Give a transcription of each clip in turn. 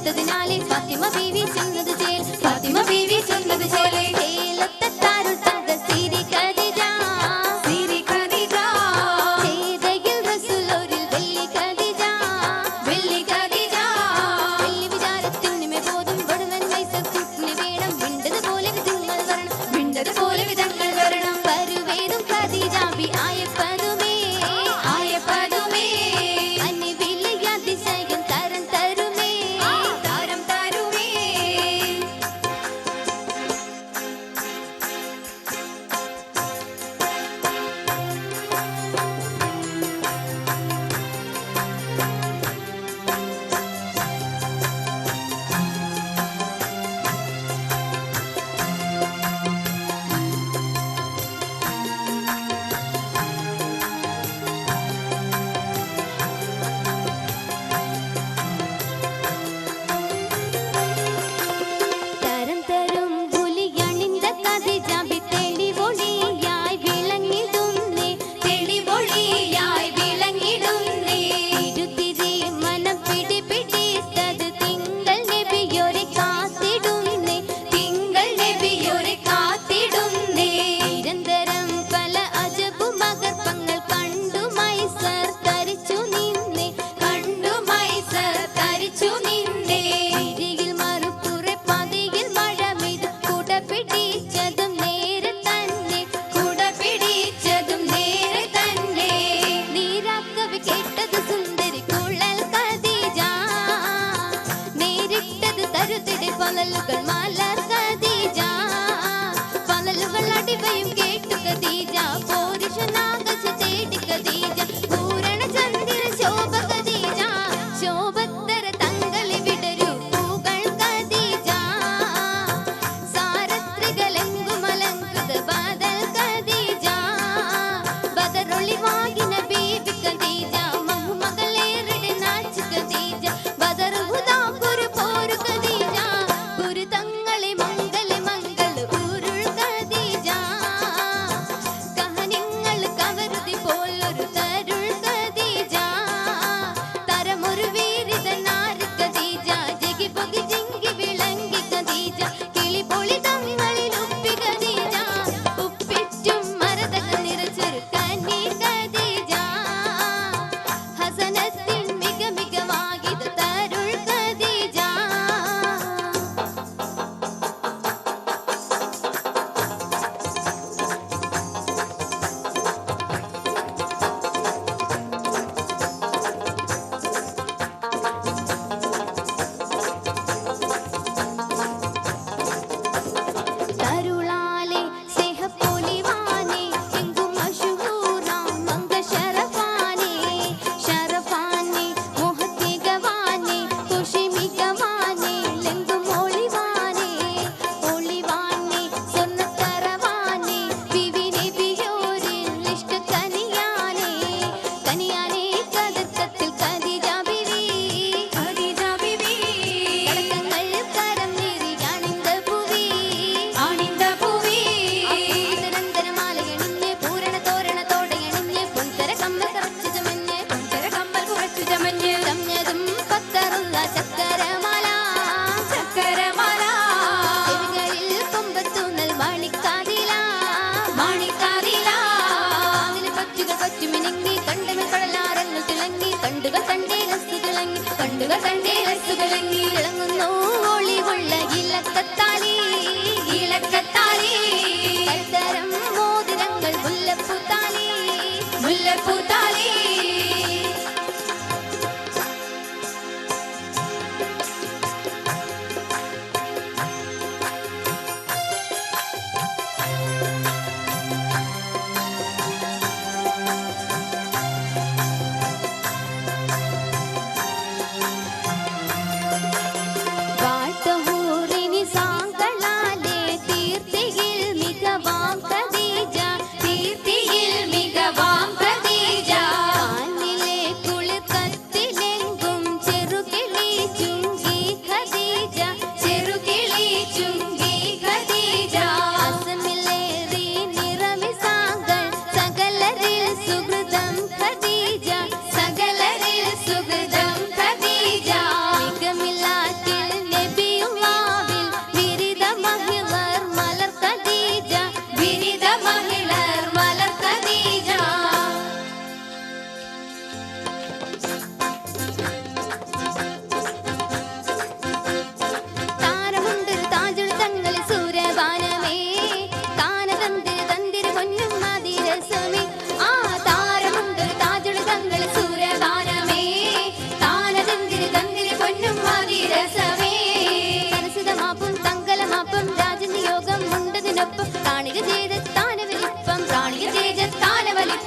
കൊടുത്തതിനാലെ ഫാത്തിമ ബീവി ചെന്നത് ചേൽ ഫാത്തിമ ബീവി ചെന്നത് ചേലെ ചേലത്താരുൾ തങ്ക സിരി ഖദീജ സിരി ഖദീജ ചേതയിൽ റസൂലോരിൽ വെള്ളി ഖദീജ വെള്ളി ഖദീജ വെള്ളി വിചാരത്തിന് മേ ബോധം വടുവൻ വൈസത്തിന് വേണം വിണ്ടത് പോലെ വിധങ്ങൾ വരണം വിണ്ടത് പോലെ വിധങ്ങൾ വരണം പരുവേതും ഖദീജ ബി ആയ പദുമേ അന്യ വിലയാതിശയം തരം തരുമേ തരം തരുമേ തരം തരും പുലിയണിந்த ഖദീജ ബി തെളിവൊളിയായി വിളങ്ങിടുന്നേ തെളിവൊളിയായി വിളങ്ങിടുന്നേ ഇരുതിരി മനം പിടിപിടിത്തത് തിങ്കൾ നബിയോരെ കാത്തിടുന്നേ തിങ്കൾ നബിയോരെ കാത്തിടുന്നേ നിരന്തരം പല അജബു മകർപ്പങ്ങൾ കണ്ടു മൈസർ തരിച്ചു നിന്നേ കണ്ടു മൈസർ തരിച്ചു നിന്നേ തിരിയിൽ മറുപുറെ പതിയിൽ മഴ പെയ്തു കുട പിടിച്ചതും നേരെ തന്നെ കുട പിടിച്ചതും നേരെ തന്നെ നീരാക്കവി കേട്ടത് സുന്ദരി കുഴൽ ഖദീജ നേരിട്ടത് തരുതിടെ പലലുകൾ മലർ ഖദീജ പലലുകൾ അടിവയും കേട്ടു ഖദീജ പോരുഷനാകശ തേടി ഖദീജ പൂരണ ചന്ദ്ര ശോഭ ഖദീജ ശോഭത്തര തങ്ങളി വിടരു പൂകൾ ഖദീജ സാരത്രികളെങ്കുമലങ്കൃത ബദൽ ഖദീജ ബദറൊളി വാകിന ബീബി ഖദീജ മഹുമകളേറിടെ നാച്ച് ഖദീജ ബദർ ഹുദാ കുരു പോരു ഖദീജ കുരു തങ്ങളെ മംഗള മംഗള ഊരുൾ ഖദീജ കഹനിങ്ങൾ കവരുതി പോലൊരു തരുൾ ഖദീജ തരമൊരു വീരിത നാരി ഖദീജ ജഗി പൊഗി ജിങ്കി വിളങ്ങി ഖദീജ കിളി പൊളി തങ്ങളിൽ ഉപ്പി ഖദീജ ഉപ്പിറ്റും മരതക നിറച്ചൊരു കന്നി ഖദീജ ഹസനത്തിൻ മിക മികവാകിത തരുൾ ഖദീജ തരുളാലെ സ്നേഹപ്പൊലിവാനെ എങ്കും മശഹൂറാം മംഗ ശരഫാനെ ശരഫാനെ മോഹത്തികവാനെ കുഷിമികവാനെ ലെങ്കും ഒളിവാനെ ഒളിവാനെ സ്വർണ്ണത്തറവാനെ ബിവി നബിയോരിൽ ഇഷ്ക കനിയാനെ കനിയാനെ കദർക്കത്തിൽ ഖദീജ ബിവി കടക്കങ്ങൾ കരം നേറി അണിந்த പൂവി നിരന്തരമാലയണിഞ്ഞ് പൂരണ തോരണത്തോടെ എണിഞ്ഞ് പൊൻതര കമ്മൽ കുറച്ചു ചമഞ്ഞ് ചമഞ്ഞതും പത്തറുള്ള ചക്കരമാല ചെവികളിൽ കൊമ്പത്തൂന്നൽ മാണിക്കാതില അങ്ങനെ പക്ഷികൾ പറ്റുമിണങ്ങി കണ്ടമ കടലാരങ്ങൾ തിളങ്ങി കണ്ടുകൾ കണ്ടേ രസ്തു തിളങ്ങി തിളങ്ങുന്നു ഒളിവുള്ള ഇലക്കത്താലി പലതരം മോതിരങ്ങൾ മുല്ലപ്പൂത്താലി വാട്ടഹൂറിനി സാങ്കളാലെ തീർത്തിയിൽ മികവാം ഖദീജ തീർത്തിയിൽ മികവാം ഖദീജ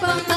ഒപ്പം